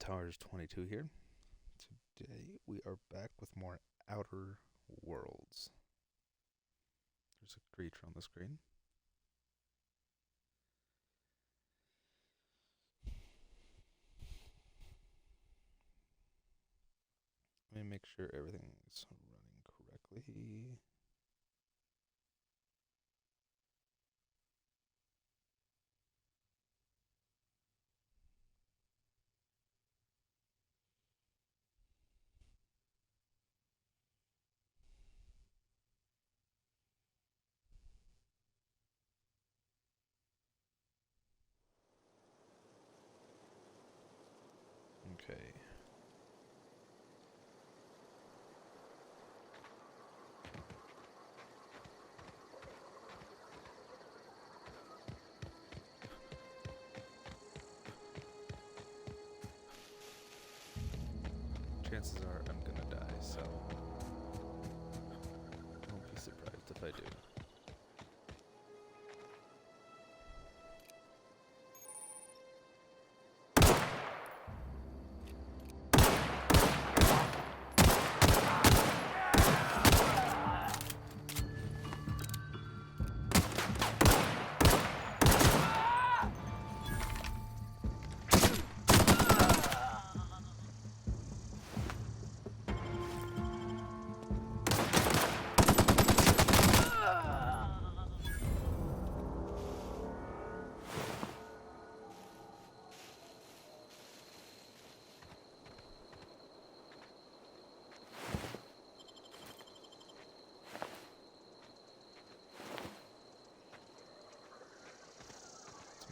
Towers 22 here. Today we are back with more Outer Worlds. There's a creature on the screen. Let me make sure everything's running correctly. Okay. Chances are I'm gonna die, so don't be surprised if I do.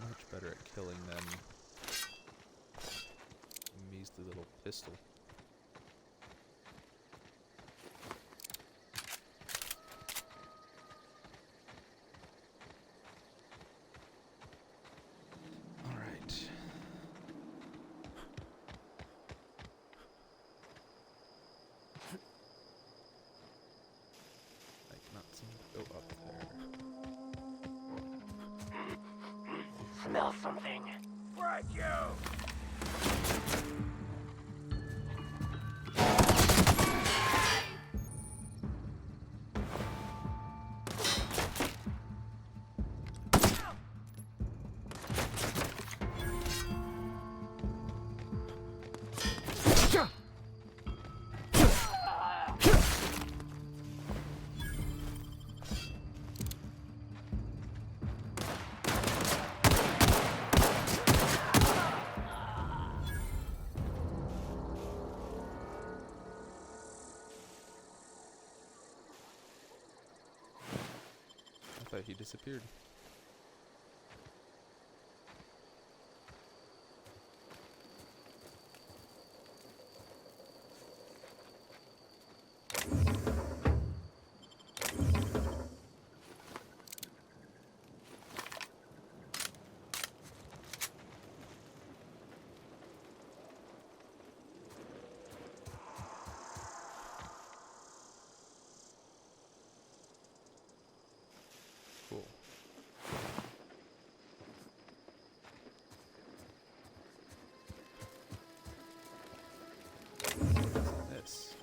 Much better at killing than a measly little pistol. Alright. Like not seem to go up there. Smell something. Right, you! I thought he disappeared. Cool. This.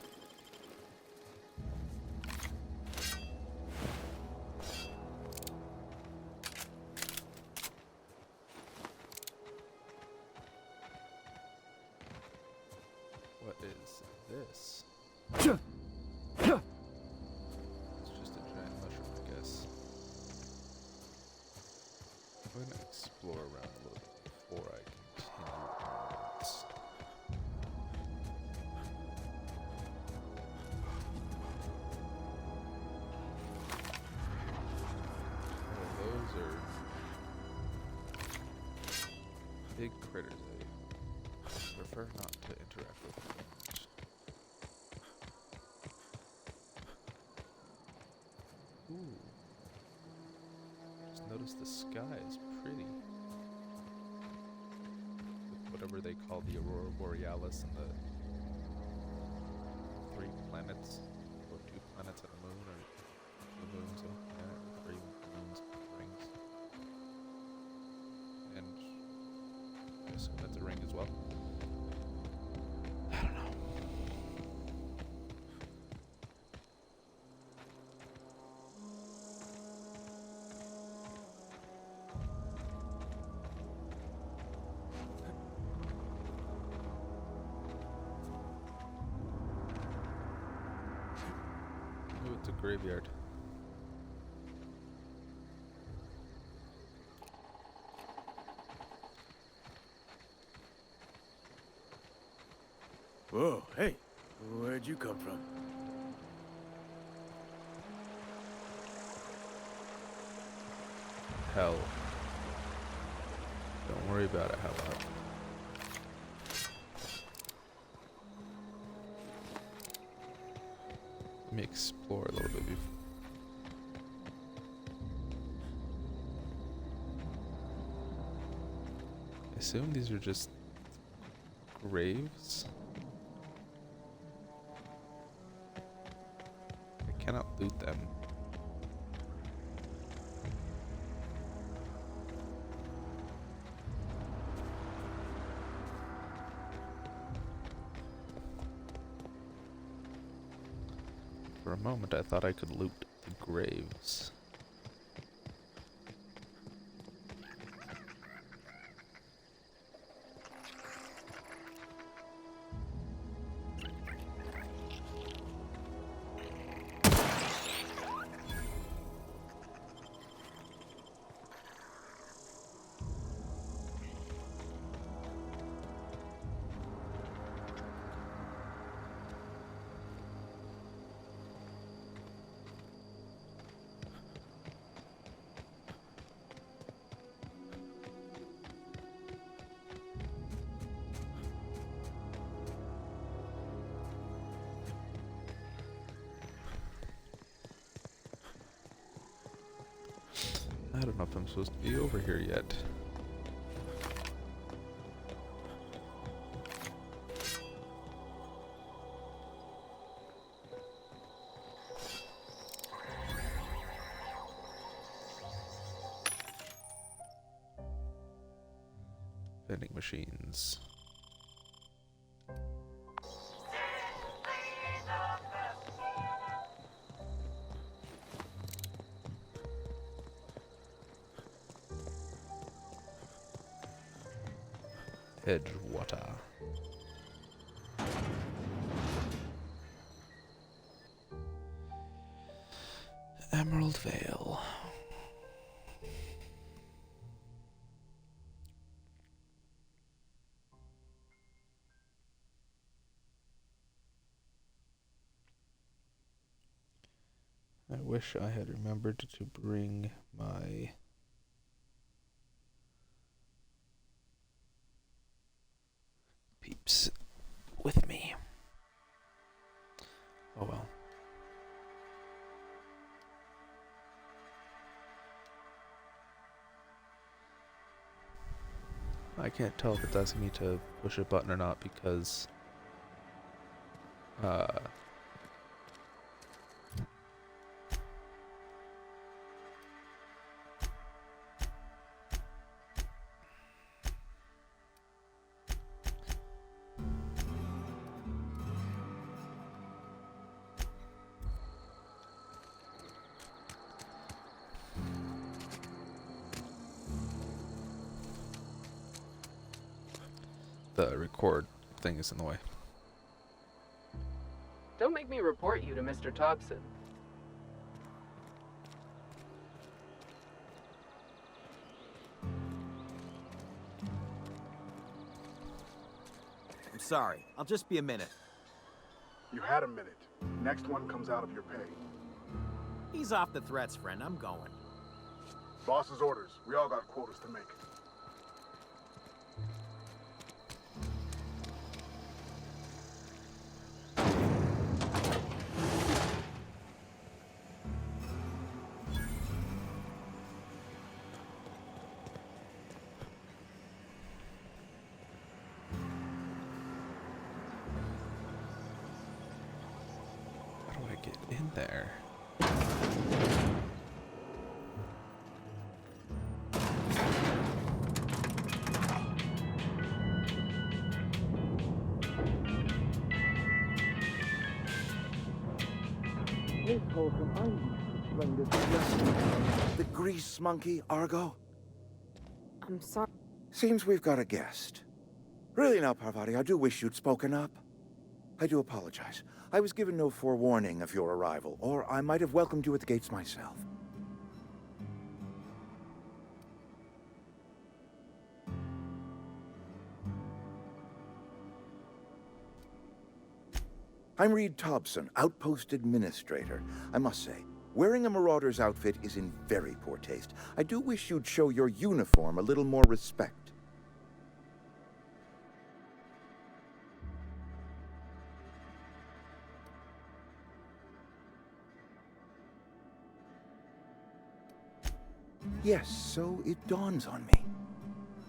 What is this? It's just a giant mushroom, I guess. I'm gonna explore around a little bit before I continue onwards. Oh, those are big critters. I prefer not to interact with them much. Ooh. Just notice the sky is pretty. With whatever they call the Aurora Borealis and the 3 planets, or 2 planets and a moon, or the moons and 3 moons rings. And I assume that's a ring as well. I don't know. Ooh, it's a graveyard. Whoa, hey, where'd you come from? Hell. Don't worry about it, how about? Let me explore a little bit before. I assume these are just graves. I cannot loot them. For a moment, I thought I could loot the graves. I don't know if I'm supposed to be over here yet. Vending machines. Edgewater. Emerald Vale. I wish I had remembered to bring my peeps with me. Oh well. I can't tell if it's asking me to push a button or not because the record thing is in the way. Don't make me report you to Mr. Thompson. I'm sorry, I'll just be a minute. You had a minute. Next one comes out of your pay. Ease off the threats, friend, I'm going. Boss's orders. We all got quotas to make. How do I get in there? Hey, Holcomb, I'm running this. The grease monkey, Argo? I'm sorry. Seems we've got a guest. Really now, Parvati, I do wish you'd spoken up. I do apologize. I was given no forewarning of your arrival, or I might have welcomed you at the gates myself. I'm Reed Thompson, Outpost Administrator. I must say, wearing a Marauder's outfit is in very poor taste. I do wish you'd show your uniform a little more respect. Yes, so it dawns on me.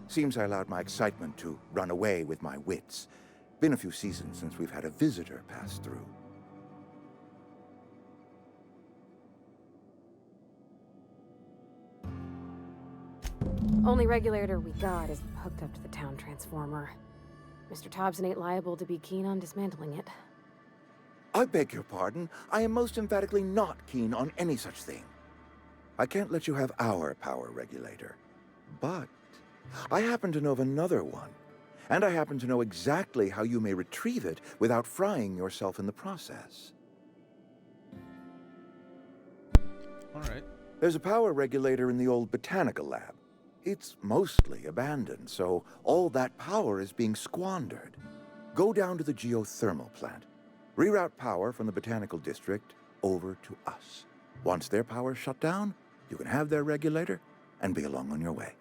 Seems I allowed my excitement to run away with my wits. Been a few seasons since we've had a visitor pass through. Only regulator we got is hooked up to the town transformer. Mr. Thompson ain't liable to be keen on dismantling it. I beg your pardon. I am most emphatically not keen on any such thing. I can't let you have our power regulator. But I happen to know of another one. And I happen to know exactly how you may retrieve it without frying yourself in the process. All right. There's a power regulator in the old botanical lab. It's mostly abandoned, so all that power is being squandered. Go down to the geothermal plant. Reroute power from the botanical district over to us. Once their power's shut down, you can have their regulator and be along on your way.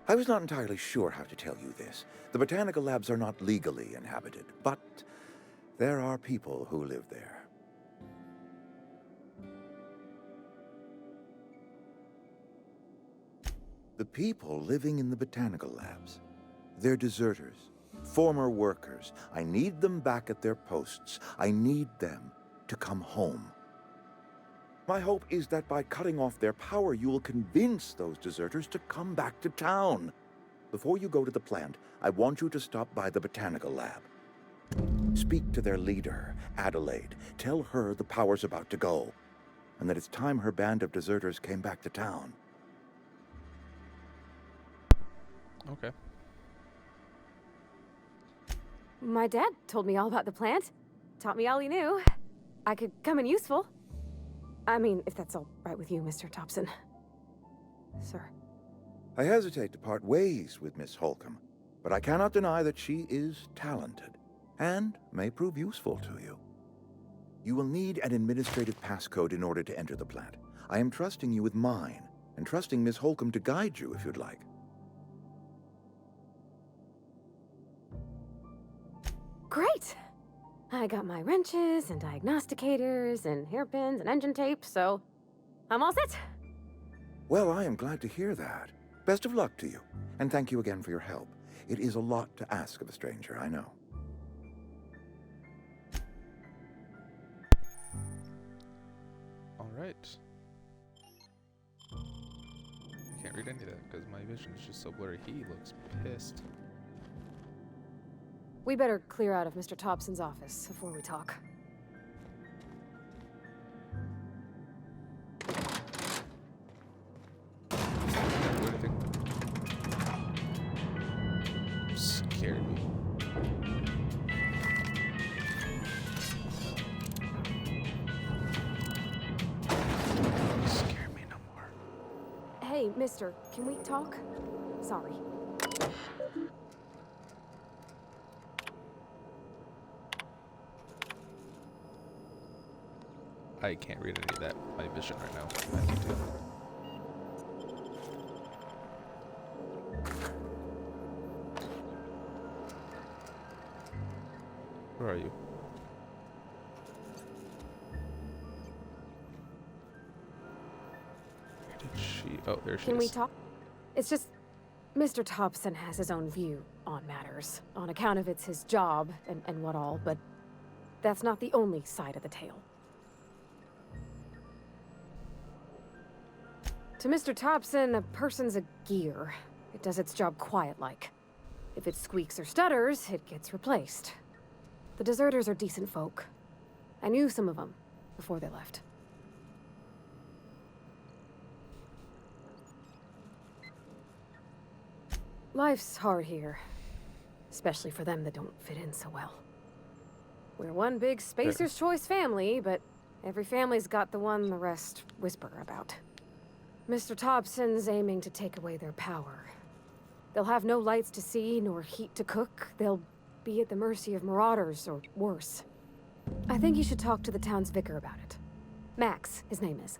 I was not entirely sure how to tell you this. The botanical labs are not legally inhabited, but there are people who live there. The people living in the botanical labs, they're deserters, former workers. I need them back at their posts. I need them to come home. My hope is that by cutting off their power, you will convince those deserters to come back to town. Before you go to the plant, I want you to stop by the botanical lab. Speak to their leader, Adelaide. Tell her the power's about to go, and that it's time her band of deserters came back to town. Okay. My dad told me all about the plant. Taught me all he knew. I could come in useful. I mean, if that's all right with you, Mr. Thompson. Sir. I hesitate to part ways with Miss Holcomb, but I cannot deny that she is talented and may prove useful to you. You will need an administrative passcode in order to enter the plant. I am trusting you with mine, and trusting Miss Holcomb to guide you if you'd like. Great! I got my wrenches and diagnosticators and hairpins and engine tape, so I'm all set. Well, I am glad to hear that. Best of luck to you, and thank you again for your help. It is a lot to ask of a stranger, I know. All right. I can't read any of that because my vision is just so blurry. He looks pissed. We better clear out of Mr. Thompson's office before we talk. Scared me. Scare me no more. Hey, mister, can we talk? Sorry. I can't read any of that. My vision right now. I need to. Where are you? Where did she? Oh, there she is. Can we talk? It's just, Mr. Thompson has his own view on matters, on account of it's his job and what all, but that's not the only side of the tale. To Mr. Thompson, a person's a gear. It does its job quiet-like. If it squeaks or stutters, it gets replaced. The deserters are decent folk. I knew some of them before they left. Life's hard here. Especially for them that don't fit in so well. We're one big Spacer's Choice family, but every family's got the one the rest whisper about. Mr. Thompson's aiming to take away their power. They'll have no lights to see, nor heat to cook. They'll be at the mercy of marauders, or worse. I think you should talk to the town's vicar about it. Max, his name is.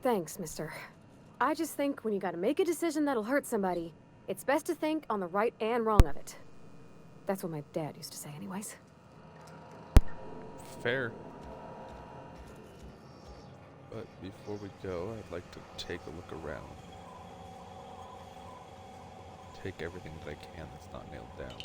Thanks, mister. I just think when you gotta make a decision that'll hurt somebody, it's best to think on the right and wrong of it. That's what my dad used to say anyways. Fair. But before we go, I'd like to take a look around. Take everything that I can that's not nailed down.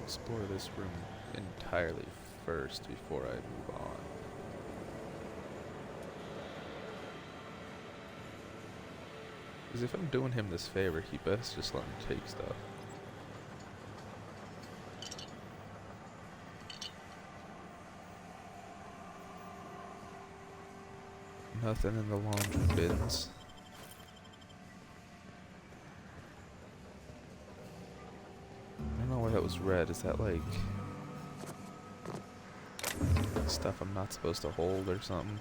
Explore this room entirely first before I move on. Because if I'm doing him this favor, he best just let me take stuff. Nothing in the laundry bins. I don't know why that was red. Is that like stuff I'm not supposed to hold or something?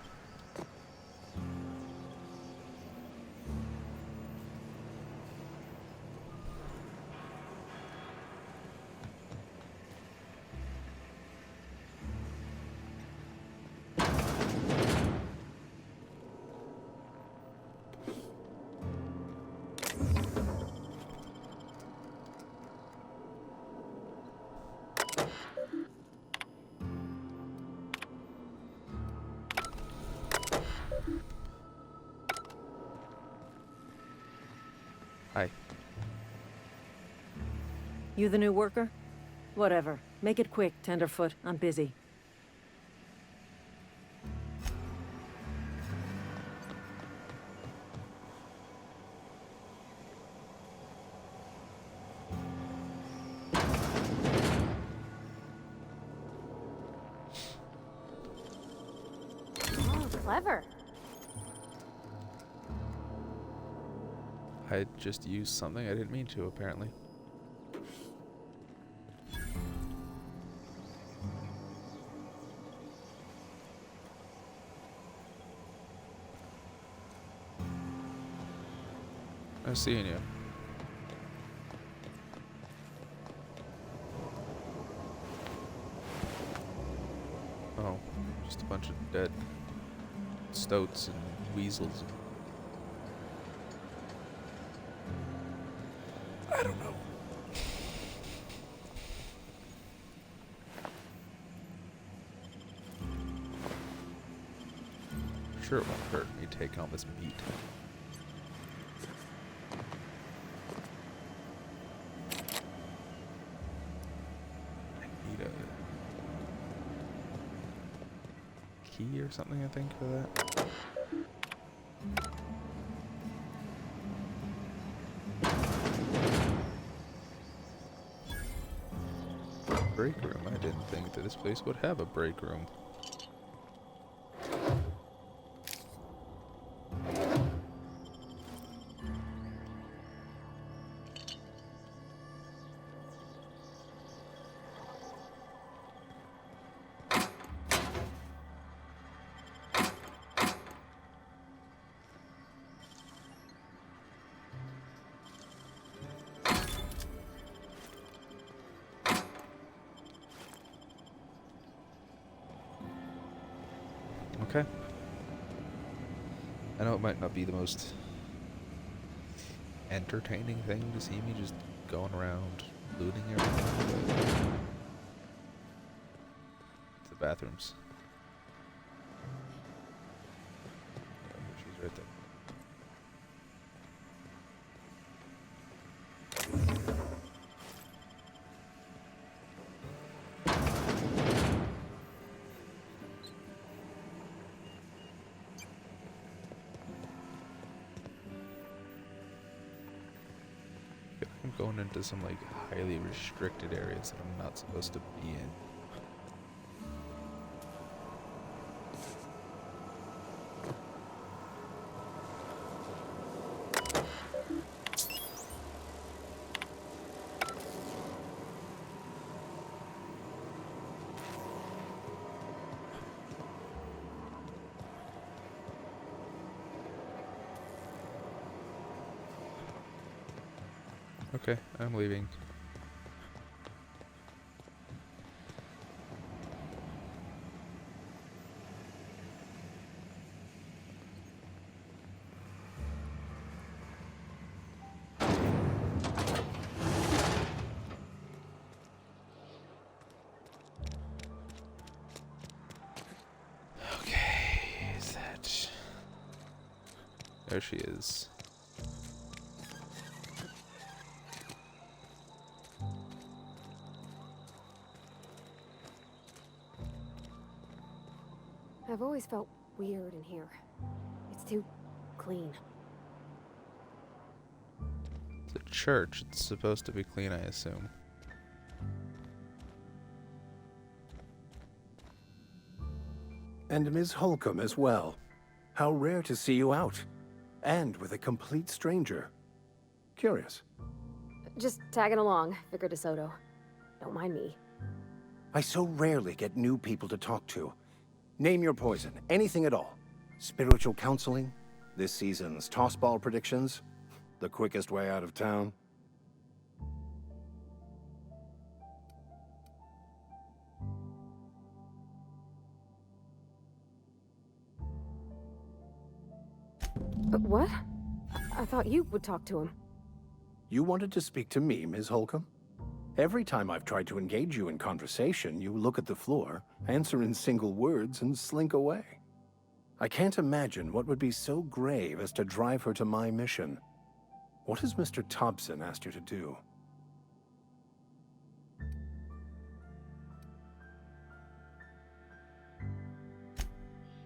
Hi. You the new worker? Whatever. Make it quick, Tenderfoot. I'm busy. Oh, clever. I just used something I didn't mean to, apparently. Nice seeing you. Oh, just a bunch of dead stoats and weasels. I don't know. Sure, it won't hurt me taking all this meat. I need a key or something, I think, for that. Break room. I didn't think that this place would have a break room. Okay. I know it might not be the most entertaining thing to see me just going around looting everything, but the bathrooms. Right there. I'm going into some like highly restricted areas that I'm not supposed to be in. Okay, I'm leaving. Okay, is that... There she is. I've always felt weird in here. It's too clean. It's a church. It's supposed to be clean, I assume. And Ms. Holcomb as well. How rare to see you out. And with a complete stranger. Curious. Just tagging along, Vicar DeSoto. Don't mind me. I so rarely get new people to talk to. Name your poison, anything at all. Spiritual counseling, this season's tossball predictions, the quickest way out of town. But what? I thought you would talk to him. You wanted to speak to me, Ms. Holcomb? Every time I've tried to engage you in conversation, you look at the floor, answer in single words, and slink away. I can't imagine what would be so grave as to drive her to my mission. What has Mr. Thompson asked you to do?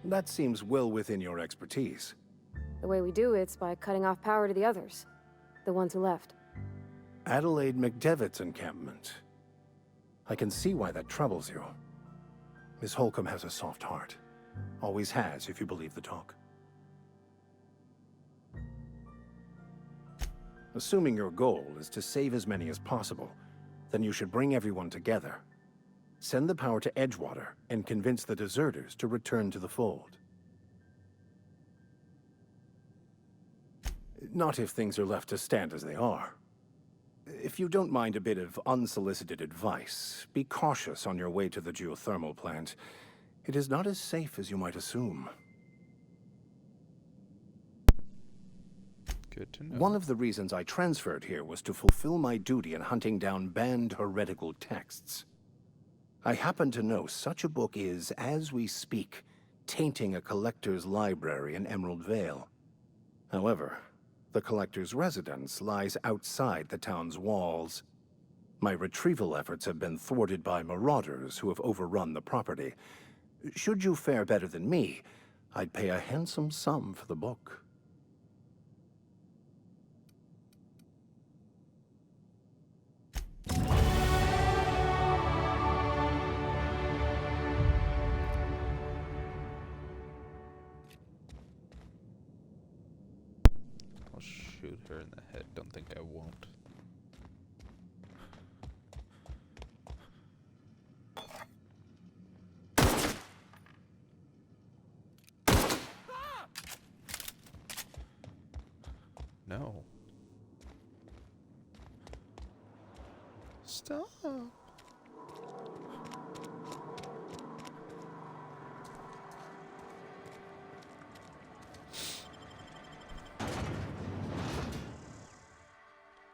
That seems well within your expertise. The way we do it's by cutting off power to the others. The ones who left. Adelaide McDevitt's encampment. I can see why that troubles you. Miss Holcomb has a soft heart. Always has, if you believe the talk. Assuming your goal is to save as many as possible, then you should bring everyone together. Send the power to Edgewater and convince the deserters to return to the fold. Not if things are left to stand as they are. If you don't mind a bit of unsolicited advice, be cautious on your way to the geothermal plant. It is not as safe as you might assume. Good to know. One of the reasons I transferred here was to fulfill my duty in hunting down banned heretical texts. I happen to know such a book is, as we speak, tainting a collector's library in Emerald Vale. However, the collector's residence lies outside the town's walls. My retrieval efforts have been thwarted by marauders who have overrun the property. Should you fare better than me, I'd pay a handsome sum for the book. I'll shoot her in the head. Don't think I won't. No. Stop.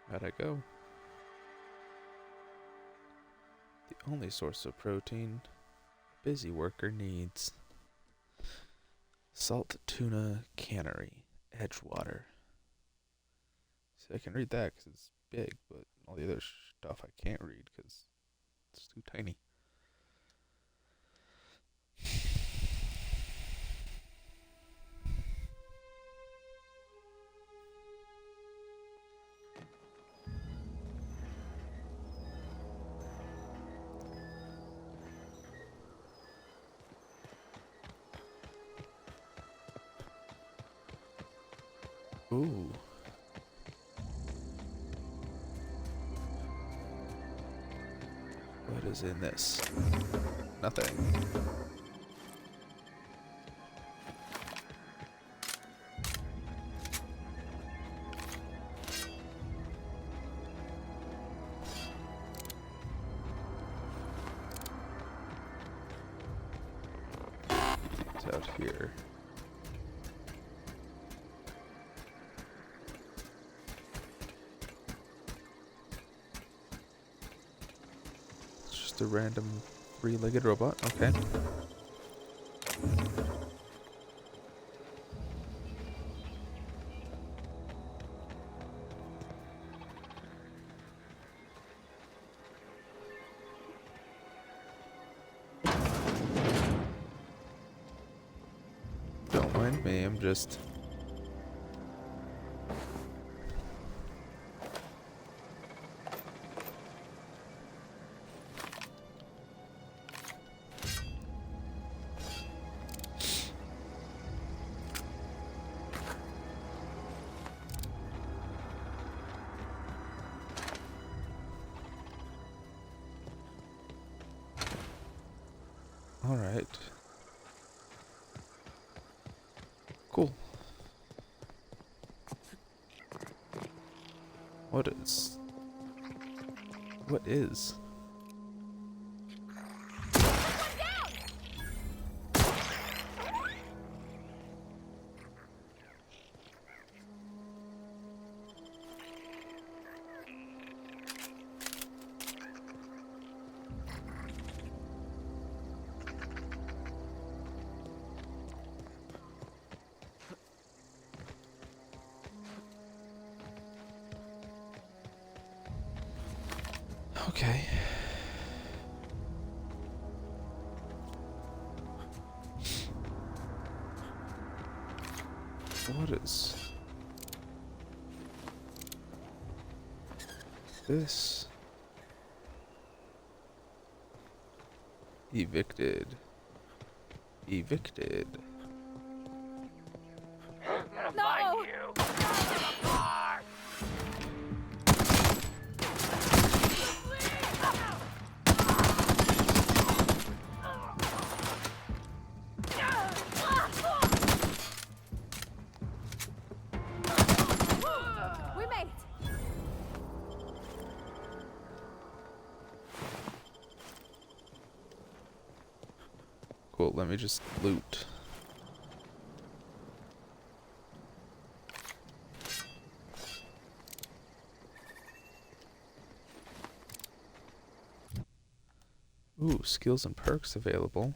How'd I go? The only source of protein a busy worker needs. Salt Tuna Cannery, Edgewater. See, I can read that because it's big, but all the other stuff I can't read because it's too tiny. Ooh. What is in this? Nothing. It's out here. A random three-legged robot. Okay. Don't mind me, I'm just... Alright. Cool. What is? What is? Okay. What is this? Evicted. Evicted. I'm gonna find you. Apart. We made it. Cool, let me just loot. Ooh, skills and perks available.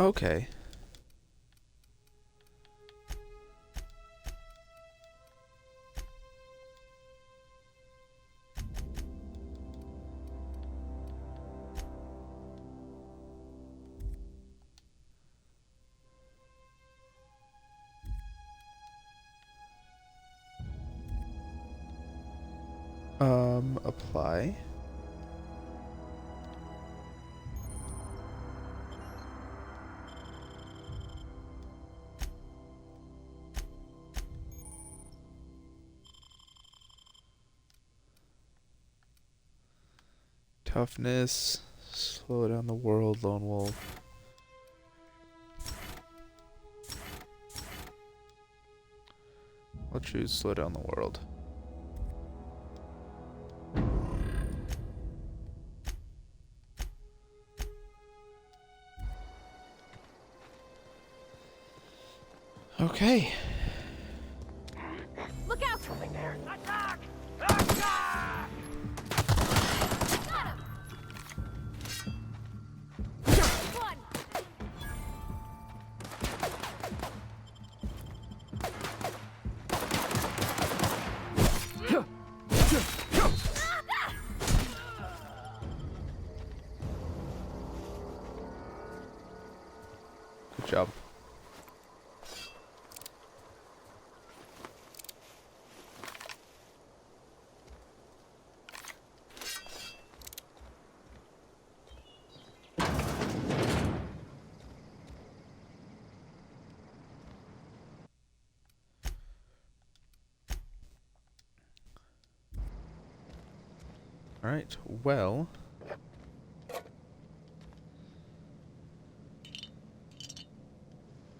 Okay. Apply. Toughness, Slow down the world, Lone Wolf. I'll choose slow down the world. Okay. Look out! Something there. Attack! Attack! One! Good job. Alright, well.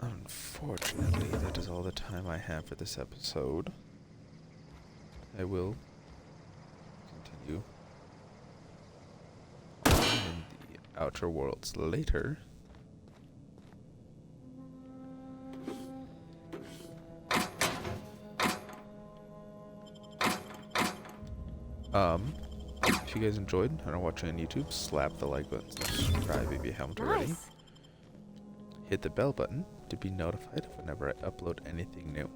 Unfortunately, that is all the time I have for this episode. I will continue in the Outer Worlds later. If you guys enjoyed and are watching on YouTube, slap the like button, subscribe if you haven't already. Nice. Hit the bell button to be notified whenever I upload anything new.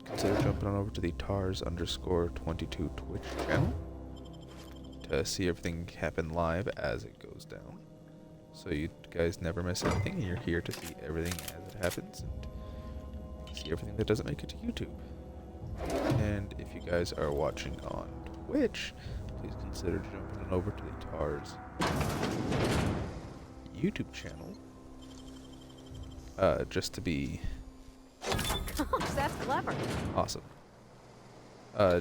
Consider jumping on over to the Tars_22 Twitch channel to see everything happen live as it goes down. So you guys never miss anything, and you're here to see everything as it happens and see everything that doesn't make it to YouTube. And if you guys are watching on Twitch, please consider jumping on over to the Tars YouTube channel. Just to be Gosh, that's clever. awesome.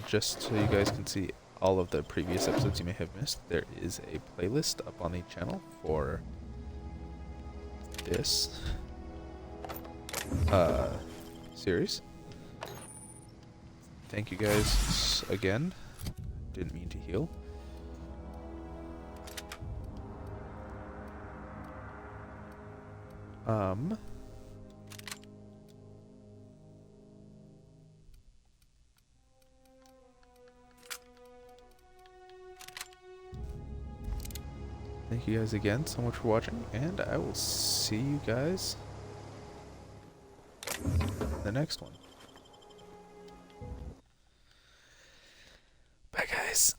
Just so you guys can see all of the previous episodes you may have missed, there is a playlist up on the channel for this series. Thank you guys again. Didn't mean to heal. Thank you guys again so much for watching, and I will see you guys in the next one. Bye, guys.